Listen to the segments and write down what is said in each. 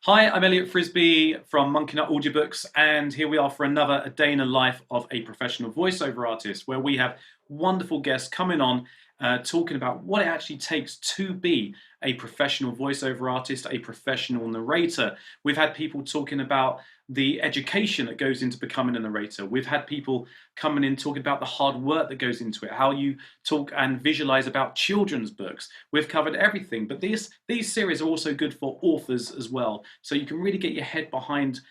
Hi, I'm Elliott Frisby from Monkeynut Audiobooks, and here we are for another A Day in the Life of a Professional Voiceover Artist, where we have wonderful guests coming on talking about what it actually takes to be a professional voiceover artist, a professional narrator. We've had people talking about the education that goes into becoming a narrator. We've had people coming in talking about the hard work that goes into it, how you talk and visualize about children's books. We've covered everything, but these series are also good for authors as well. So you can really get your head behind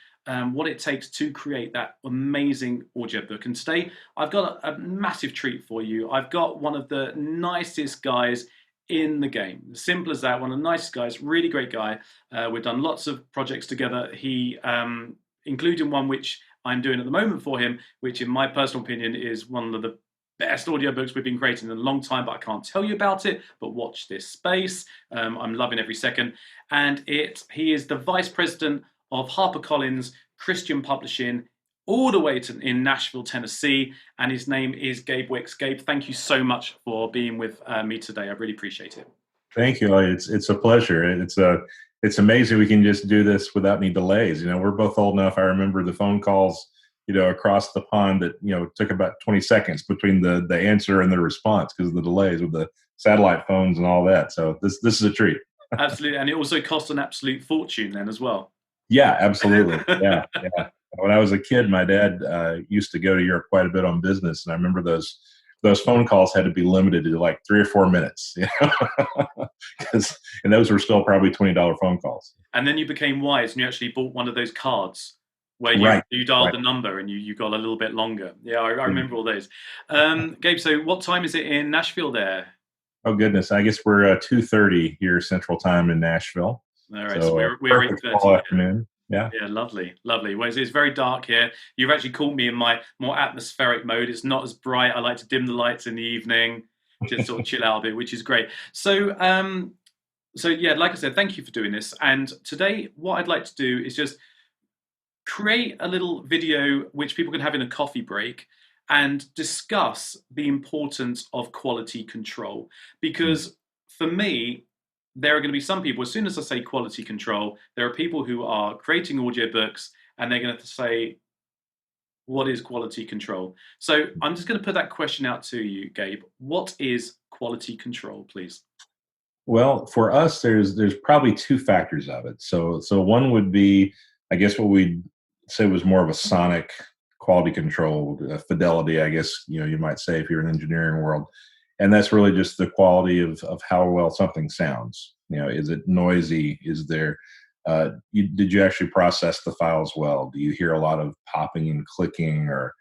what it takes to create that amazing audiobook. And today I've got a massive treat for you. I've got one of the nicest guys in the game. Simple as that. One of the nicest guys, really great guy. We've done lots of projects together. He, including one which I'm doing at the moment for him, which in my personal opinion is one of the best audiobooks we've been creating in a long time, but I can't tell you about it, but watch this space. I'm loving every second. And he is the Vice President of Harper Collins Christian Publishing, all the way in Nashville, Tennessee, and his name is Gabe Wicks. Gabe, thank you so much for being with me today. I really appreciate it. Thank you, Elliot. It's a pleasure. It's amazing we can just do this without any delays. You know, we're both old enough. I remember the phone calls, across the pond that, took about 20 seconds between the answer and the response because of the delays with the satellite phones and all that. So this is a treat. Absolutely. And it also cost an absolute fortune then as well. Yeah, absolutely. Yeah. When I was a kid, my dad used to go to Europe quite a bit on business, and I remember those phone calls had to be limited to like 3 or 4 minutes, and those were still probably $20 phone calls. And then you became wise, and you actually bought one of those cards where you dialed the number and you got a little bit longer. Yeah, I remember all those. Gabe, so what time is it in Nashville there? Oh goodness, I guess we're 2:30 here Central Time in Nashville. All right, so we're 8:30 afternoon. Yeah, lovely. Well, it's very dark here. You've actually caught me in my more atmospheric mode. It's not as bright. I like to dim the lights in the evening, just sort of chill out a bit, which is great. So yeah, like I said, thank you for doing this. And today, what I'd like to do is just create a little video which people can have in a coffee break and discuss the importance of quality control. Because for me, there are going to be some people, as soon as I say quality control, there are people who are creating audiobooks and they're going to say, what is quality control? So I'm just going to put that question out to you, Gabe. What is quality control, please? Well, for us, there's probably two factors of it. So one would be, I guess, what we'd say was more of a sonic quality control, fidelity, I guess, you might say if you're in the engineering world. And that's really just the quality of how well something sounds. Is it noisy? Is there, did you actually process the files well? Do you hear a lot of popping and clicking or,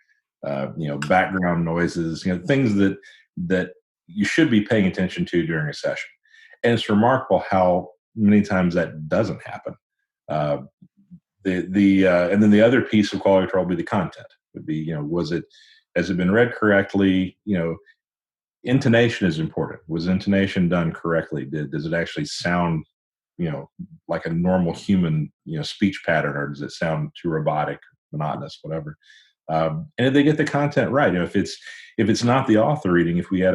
background noises, things that you should be paying attention to during a session. And it's remarkable how many times that doesn't happen. And then the other piece of quality control would be the content. Would be, has it been read correctly? Intonation is important. Was intonation done correctly? Does it actually sound, like a normal human, speech pattern, or does it sound too robotic, monotonous, whatever? And did they get the content right? If it's not the author reading, if we had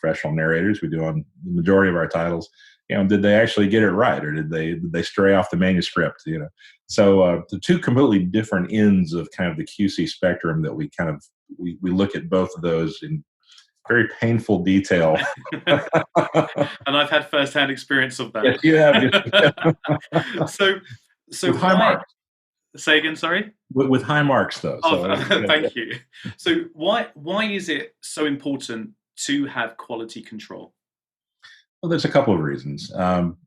professional narrators, we do on the majority of our titles, did they actually get it right, or did they stray off the manuscript? So the two completely different ends of kind of the QC spectrum that we kind of we look at both of those in very painful detail. And I've had firsthand experience of that. Yes, you have. So with high marks. Say again, sorry? With high marks, though. Thank you. So why is it so important to have quality control? Well, there's a couple of reasons. On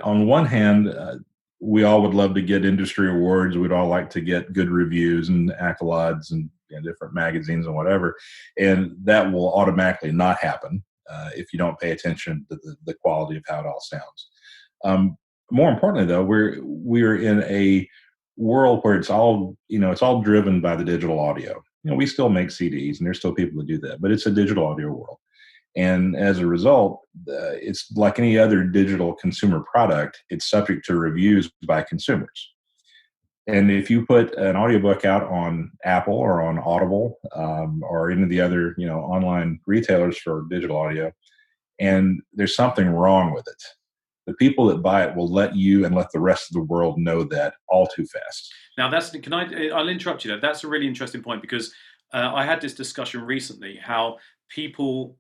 one hand, we all would love to get industry awards. We'd all like to get good reviews and accolades and different magazines and whatever. And that will automatically not happen if you don't pay attention to the quality of how it all sounds. More importantly, though, we're in a world where it's all driven by the digital audio. We still make CDs, and there's still people that do that, but it's a digital audio world. And as a result, it's like any other digital consumer product. It's subject to reviews by consumers. And if you put an audiobook out on Apple or on Audible or any of the other online retailers for digital audio, and there's something wrong with it, the people that buy it will let you and let the rest of the world know that all too fast. Now, I'll interrupt you there. That's a really interesting point, because I had this discussion recently, how people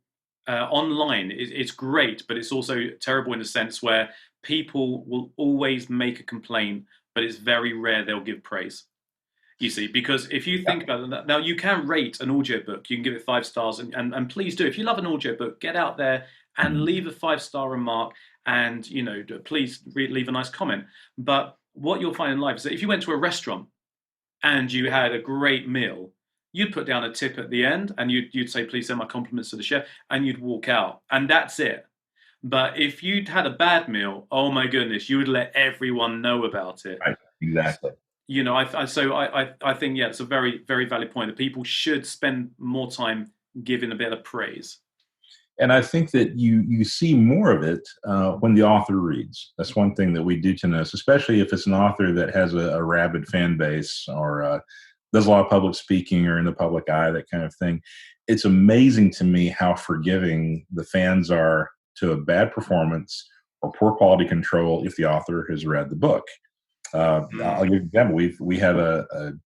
online, it's great, but it's also terrible in the sense where people will always make a complaint, but it's very rare they'll give praise. You see, because if you think about it, now you can rate an audiobook, you can give it 5 stars, and please do. If you love an audiobook, get out there and leave a 5-star remark, and please leave a nice comment. But what you'll find in life is that if you went to a restaurant and you had a great meal, you'd put down a tip at the end, and you'd say, please send my compliments to the chef, and you'd walk out, and that's it. But if you'd had a bad meal, oh my goodness, you would let everyone know about it. Right, exactly. I think, it's a very, very valid point that people should spend more time giving a bit of praise. And I think that you see more of it when the author reads. That's one thing that we do to notice, especially if it's an author that has a rabid fan base, or does a lot of public speaking, or in the public eye, that kind of thing. It's amazing to me how forgiving the fans are to a bad performance or poor quality control if the author has read the book. I'll give you an example. We have an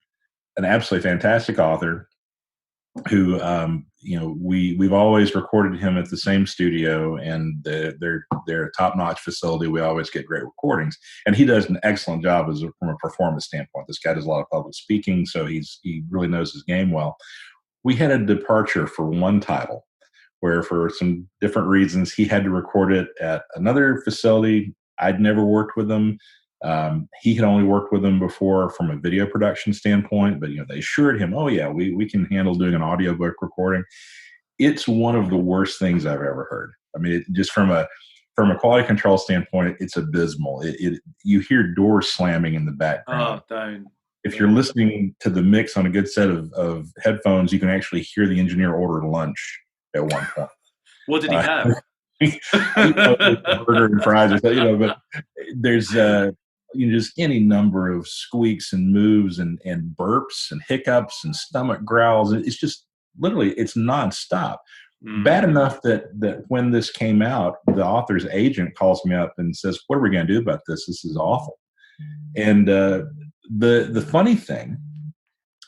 absolutely fantastic author who, we've always recorded him at the same studio, and they're a top-notch facility. We always get great recordings, and he does an excellent job from a performance standpoint. This guy does a lot of public speaking, so he really knows his game well. We had a departure for one title, where for some different reasons he had to record it at another facility. I'd never worked with them. He had only worked with them before from a video production standpoint, but they assured him, oh yeah, we can handle doing an audiobook recording. It's one of the worst things I've ever heard. I mean, just from a quality control standpoint, it's abysmal. You hear doors slamming in the background. Oh, don't. If you're listening to the mix on a good set of headphones, you can actually hear the engineer order lunch at one point. What did he have? Burger and fries, but there's just any number of squeaks and moves and burps and hiccups and stomach growls. It's just literally, it's nonstop. Bad enough that when this came out, the author's agent calls me up and says, what are we going to do about this? This is awful. And the funny thing,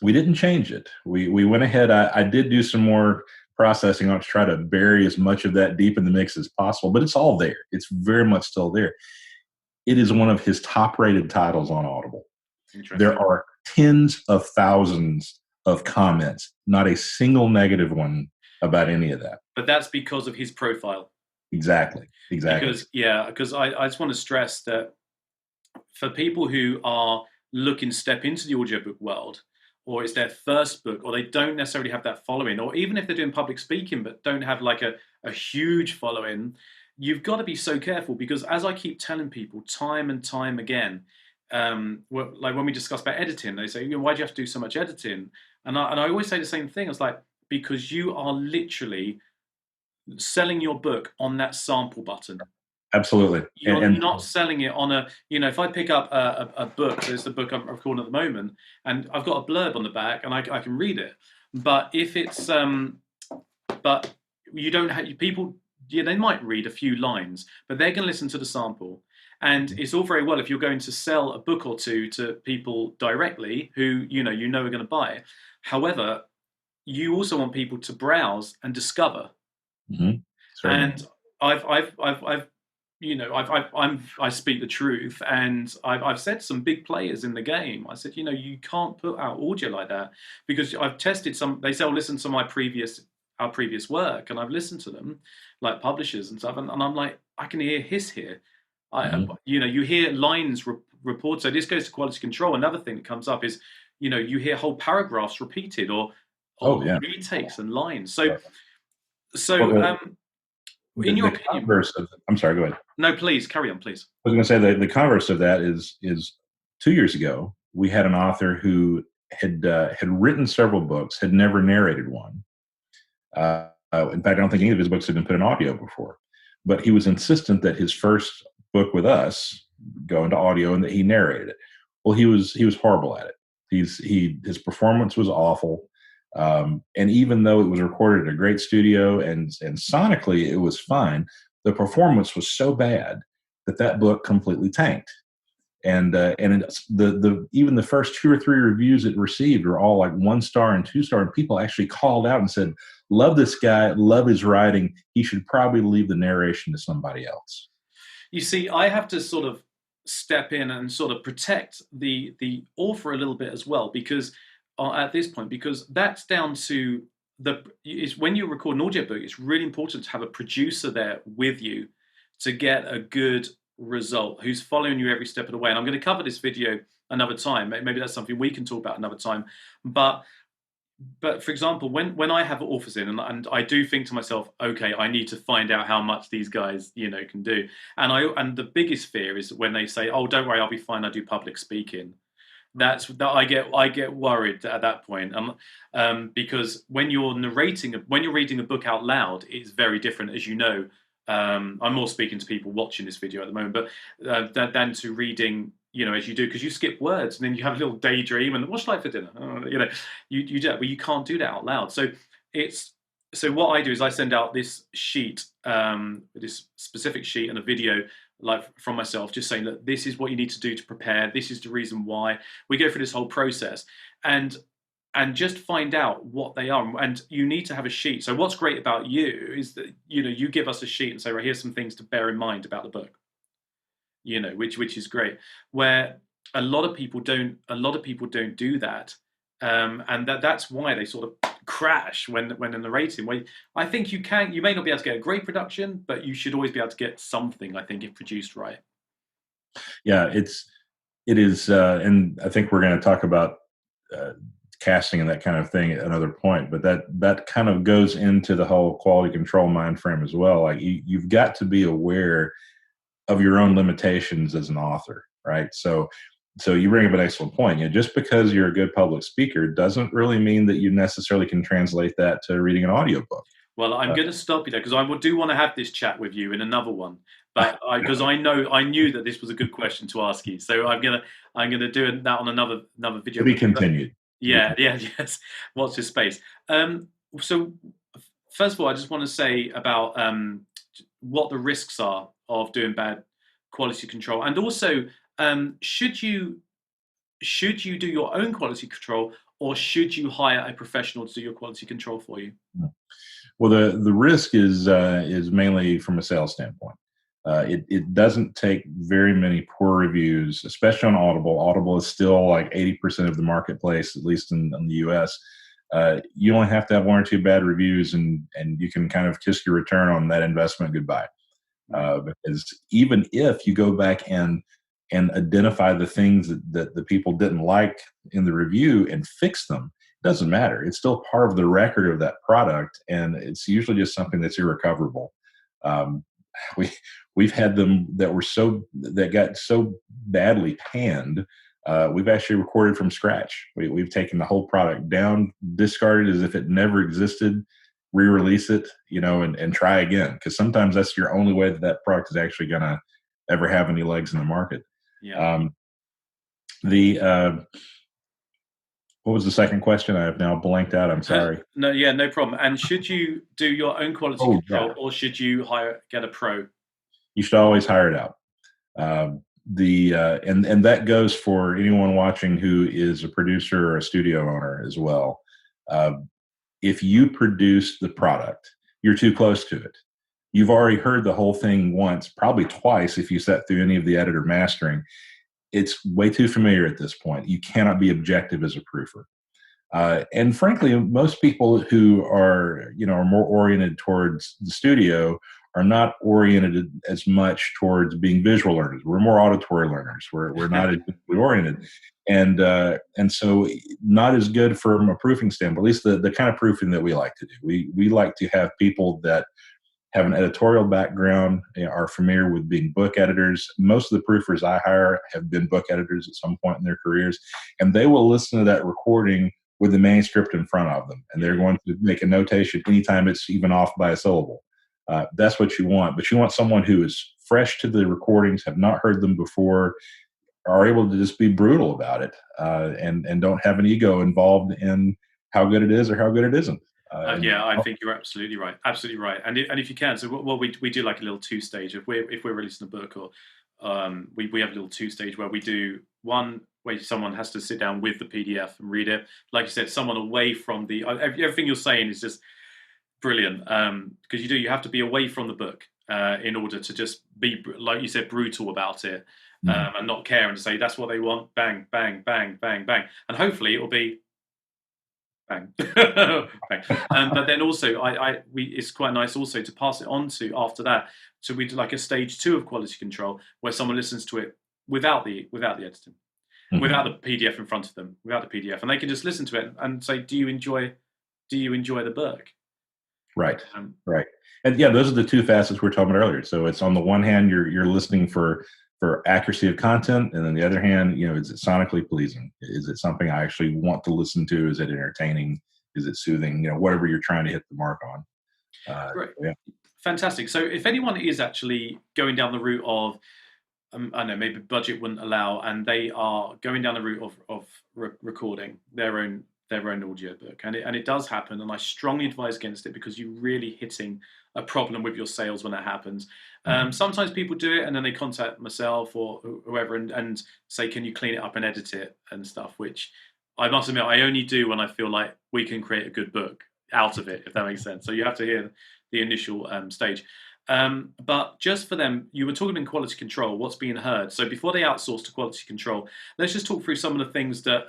we didn't change it. We went ahead. I did do some more processing on to try to bury as much of that deep in the mix as possible, but it's all there. It's very much still there. It is one of his top-rated titles on Audible. There are tens of thousands of comments, not a single negative one about any of that. But that's because of his profile. Exactly. Because I just want to stress that for people who are looking to step into the audiobook world, or it's their first book, or they don't necessarily have that following, or even if they're doing public speaking but don't have like a huge following, you've got to be so careful, because as I keep telling people time and time again, like when we discuss about editing, they say, why do you have to do so much editing? And I always say the same thing. It's like, because you are literally selling your book on that sample button. Absolutely. You're not selling it on if I pick up a book, there's the book I'm recording at the moment, and I've got a blurb on the back and I can read it. But if it's, but you don't have, people, they might read a few lines, but they're going to listen to the sample. And it's all very well if you're going to sell a book or two to people directly who, are going to buy. However, you also want people to browse and discover. Mm-hmm. And I speak the truth, and I've said to some big players in the game, I said, you can't put out audio like that, because I've tested some. They say, listen to our previous work, and I've listened to them, like publishers and stuff, and I'm like, I can hear hiss here. You hear lines reported. So this goes to quality control. Another thing that comes up is, you hear whole paragraphs repeated, or retakes and lines. In your opinion, I'm sorry, go ahead. No, please carry on, please. I was going to say that the converse of that is 2 years ago, we had an author who had written several books, had never narrated one. In fact, I don't think any of his books had been put in audio before. But he was insistent that his first book with us go into audio and that he narrated it. Well, he was horrible at it. His performance was awful. And even though it was recorded at a great studio and sonically it was fine, the performance was so bad that book completely tanked. And it's even the first 2 or 3 reviews it received were all like 1 star and 2 star, and people actually called out and said, "Love this guy, love his writing. He should probably leave the narration to somebody else." You see, I have to sort of step in and sort of protect the author a little bit as well, because at this point, because that's down to is when you record an audiobook, it's really important to have a producer there with you to get a good result, who's following you every step of the way. And I'm going to cover this video another time. Maybe that's something we can talk about another time. But for example, when I have authors in, and I do think to myself, okay, I need to find out how much these guys, can do. And the biggest fear is when they say, "Oh, don't worry, I'll be fine. I do public speaking." That I get worried at that point, because when you're reading a book out loud, it's very different, as you know. I'm more speaking to people watching this video at the moment, but than to reading, as you do, because you skip words and then you have a little daydream and what's like for dinner, you do that, but you can't do that out loud. So what I do is I send out this sheet, this specific sheet and a video like from myself, just saying that this is what you need to do to prepare. This is the reason why. We go through this whole process and just find out what they are. And you need to have a sheet. So what's great about you is that, you give us a sheet and say, right, here's some things to bear in mind about the book, which is great. Where a lot of people don't do that. And that's why they sort of crash when they're narrating. I think you may not be able to get a great production, but you should always be able to get something, I think, if produced right. Yeah, it is. And I think we're going to talk about casting and that kind of thing at another point, but that kind of goes into the whole quality control mind frame as well. Like you've got to be aware of your own limitations as an author, right? So you bring up an excellent point. Just because you're a good public speaker doesn't really mean that you necessarily can translate that to reading an audiobook. Well, I'm going to stop you there because I do want to have this chat with you in another one, but because I knew that this was a good question to ask you, so I'm gonna do that on another video. To be continued. Yes. Watch this space. So first of all, I just want to say about what the risks are of doing bad quality control, and also should you do your own quality control, or should you hire a professional to do your quality control for you? Well, the risk is mainly from a sales standpoint. It doesn't take very many poor reviews, especially on Audible. Audible is still like 80% of the marketplace, at least in the US. You only have to have 1 or 2 bad reviews, and you can kind of kiss your return on that investment goodbye. Because even if you go back and identify the things that the people didn't like in the review and fix them, it doesn't matter. It's still part of the record of that product, and it's usually just something that's irrecoverable. We've had them that got so badly panned. We've actually recorded from scratch. We've taken the whole product down, discarded as if it never existed, re-release it, and try again. Because sometimes that's your only way that product is actually going to ever have any legs in the market. Yeah. What was the second question? I have now blanked out. I'm sorry. No problem. And should you do your own quality control, or should you get a pro? You should always hire it out. And that goes for anyone watching who is a producer or a studio owner as well. If you produce the product, you're too close to it. You've already heard the whole thing once, probably twice if you sat through any of the editor mastering. It's way too familiar at this point. You cannot be objective as a proofer. And frankly, most people who are more oriented towards the studio are not oriented as much towards being visual learners. We're more auditory learners. We're not as visually oriented, and so not as good from a proofing standpoint. At least the kind of proofing that we like to do. We like to have people that have an editorial background, are familiar with being book editors. Most of the proofers I hire have been book editors at some point in their careers, and they will listen to that recording with the manuscript in front of them, and they're going to make a notation anytime it's even off by a syllable. That's what you want, but you want someone who is fresh to the recordings, have not heard them before, are able to just be brutal about it, and don't have an ego involved in how good it is or how good it isn't. Yeah, I think you're absolutely right. Absolutely right. And if you can, so what we do like a little two-stage. If we're releasing a book, or we have a little two-stage where we do one where someone has to sit down with the PDF and read it. Like you said, someone away from the everything you're saying is just brilliant, because you have to be away from the book in order to just be, like you said, brutal about it, and not care, and to say that's what they want. Bang, bang, bang, bang, bang, and hopefully it'll be bang. Bang. But then also, it's quite nice also to pass it on to after that. So we do like a stage 2 of quality control where someone listens to it without the editing, without the PDF in front of them, without the PDF, and they can just listen to it and say, "Do you enjoy the book?" Right. Right. And yeah, those are the two facets we were talking about earlier. So it's on the one hand, you're listening for accuracy of content, and on the other hand, is it sonically pleasing? Is it something I actually want to listen to? Is it entertaining? Is it soothing? Whatever you're trying to hit the mark on. Great. Yeah. Fantastic. So if anyone is actually going down the route of, I don't know, maybe budget wouldn't allow, and they are going down the route of recording their own audiobook, and it does happen, and I strongly advise against it, because you're really hitting a problem with your sales when that happens. Sometimes people do it and then they contact myself or whoever and say, can you clean it up and edit it and stuff, which I must admit I only do when I feel like we can create a good book out of it, if that makes sense. So you have to hear the initial stage. But just for them, you were talking in quality control, what's being heard. So before they outsource to quality control, let's just talk through some of the things that,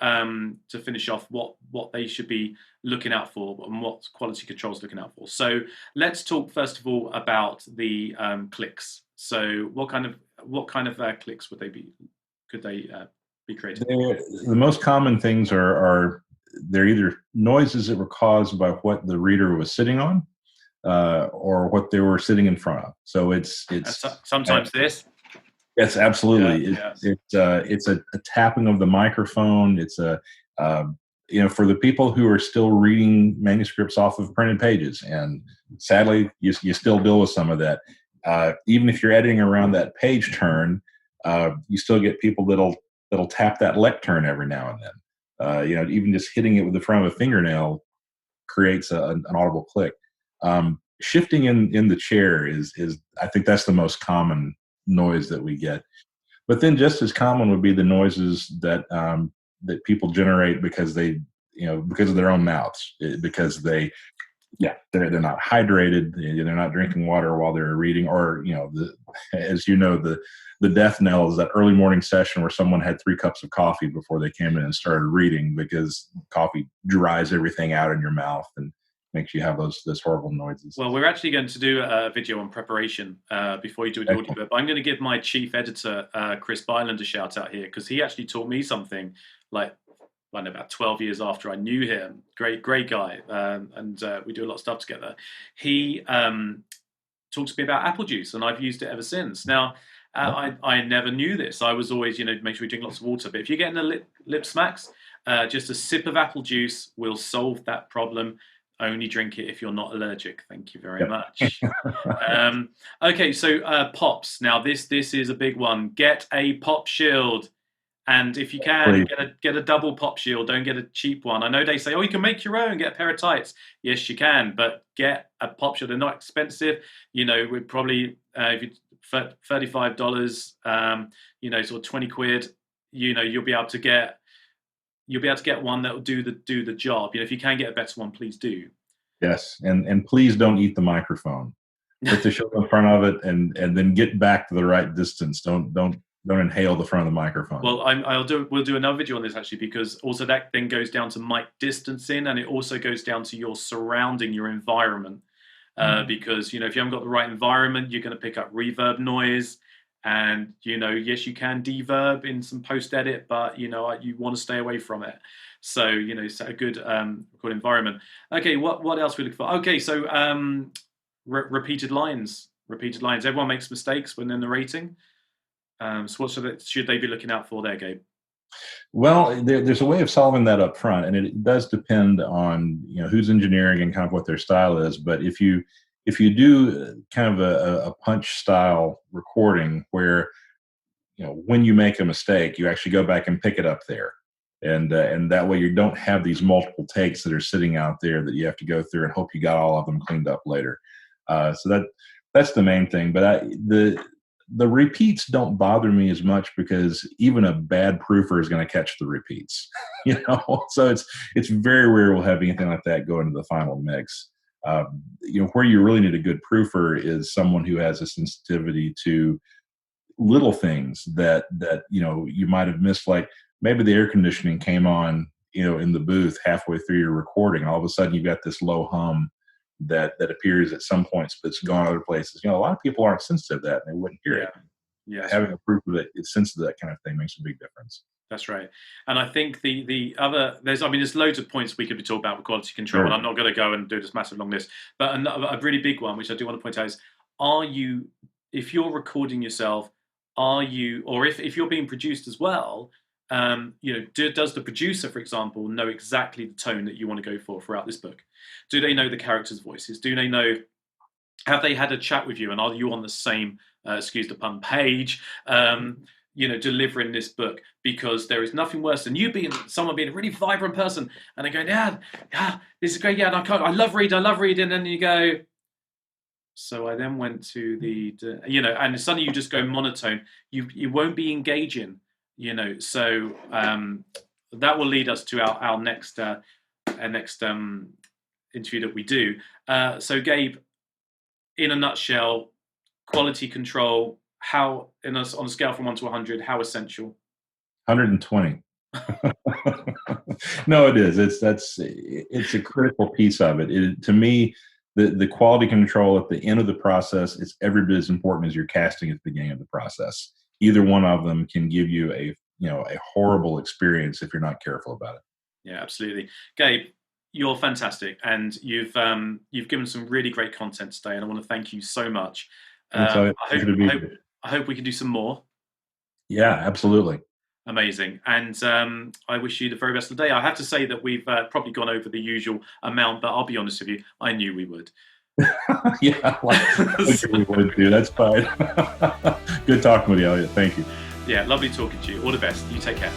to finish off, what they should be looking out for and what quality control is looking out for. So let's talk first of all about the clicks. So what kind of clicks could they be created? The most common things are they're either noises that were caused by what the reader was sitting on, or what they were sitting in front of. So it's sometimes this. Yes, absolutely. Yeah, It's a tapping of the microphone. It's for the people who are still reading manuscripts off of printed pages, and sadly, you still deal with some of that. Even if you're editing around that page turn, you still get people that'll tap that lectern every now and then. Even just hitting it with the front of a fingernail creates an audible click. Shifting in the chair is I think that's the most common noise that we get. But then just as common would be the noises that people generate because because of their own mouths, because they're not hydrated, they're not drinking water while they're reading, or the death knell is that early morning session where someone had 3 cups of coffee before they came in and started reading, because coffee dries everything out in your mouth and makes you have those horrible noises. Well, we're actually going to do a video on preparation before you do the audiobook. But I'm going to give my chief editor, Chris Byland, a shout out here, because he actually taught me something like, I don't know, about 12 years after I knew him. Great guy. And we do a lot of stuff together. He talks to me about apple juice, and I've used it ever since. Now, I never knew this. I was always, make sure we drink lots of water. But if you're getting the lip smacks, just a sip of apple juice will solve that problem. Only drink it if you're not allergic. Thank you very much. Okay, so pops. Now this is a big one. Get a pop shield, and if you can, get a double pop shield. Don't get a cheap one. I know they say, you can make your own. Get a pair of tights. Yes, you can, but get a pop shield. They're not expensive. We're probably if you $35, sort of 20 quid. You'll be able to get. You'll be able to get one that will do the job. If you can get a better one, please do. Yes, and please don't eat the microphone. Put the shield in front of it, and then get back to the right distance. Don't inhale the front of the microphone. Well, we'll do another video on this actually, because also that then goes down to mic distancing, and it also goes down to your surrounding, your environment. Because if you haven't got the right environment, you're going to pick up reverb noise. And, yes, you can deverb in some post-edit, but, you want to stay away from it. So, it's a good environment. Okay, what else we look for? Okay, so repeated lines. Everyone makes mistakes when they're narrating. So what should they be looking out for there, Gabe? Well, there's a way of solving that up front, and it does depend on, who's engineering and kind of what their style is. But if you do kind of a punch style recording where, when you make a mistake, you actually go back and pick it up there. and that way you don't have these multiple takes that are sitting out there that you have to go through and hope you got all of them cleaned up later. So that's the main thing. But the repeats don't bother me as much because even a bad proofer is going to catch the repeats, So it's very rare we'll have anything like that go into the final mix. Where you really need a good proofer is someone who has a sensitivity to little things that you might have missed, like maybe the air conditioning came on in the booth halfway through your recording. All of a sudden you've got this low hum that appears at some points, but it's gone other places. A lot of people aren't sensitive to that and they wouldn't hear it. Yeah, having a proofer that is sensitive to that kind of thing makes a big difference. That's right. And I think the other, there's loads of points we could be talking about with quality control, Sure. And I'm not going to go and do this massive long list, but a really big one, which I do want to point out is, if you're recording yourself, or if you're being produced as well, does the producer, for example, know exactly the tone that you want to go for throughout this book? Do they know the characters' voices? Do they know, have they had a chat with you, and are you on the same, excuse the pun, page, delivering this book? Because there is nothing worse than someone being a really vibrant person, and they're going, yeah, this is great, and I love reading, and then you go, so I then went to and suddenly you just go monotone. You won't be engaging, So that will lead us to our next interview that we do. So Gabe, in a nutshell, quality control. How on a scale from 1 to 100, how essential? 120. No, it is. It's a critical piece of it. To me, the quality control at the end of the process is every bit as important as your casting at the beginning of the process. Either one of them can give you a horrible experience if you're not careful about it. Yeah, absolutely. Gabe, you're fantastic, and you've given some really great content today, and I want to thank you so much. I hope we can do some more. Yeah, absolutely. Amazing. And I wish you the very best of the day. I have to say that we've probably gone over the usual amount, but I'll be honest with you, I knew we would. Yeah, we would do. That's fine. Good talking with you, Elliott. Thank you. Yeah, lovely talking to you. All the best. You take care.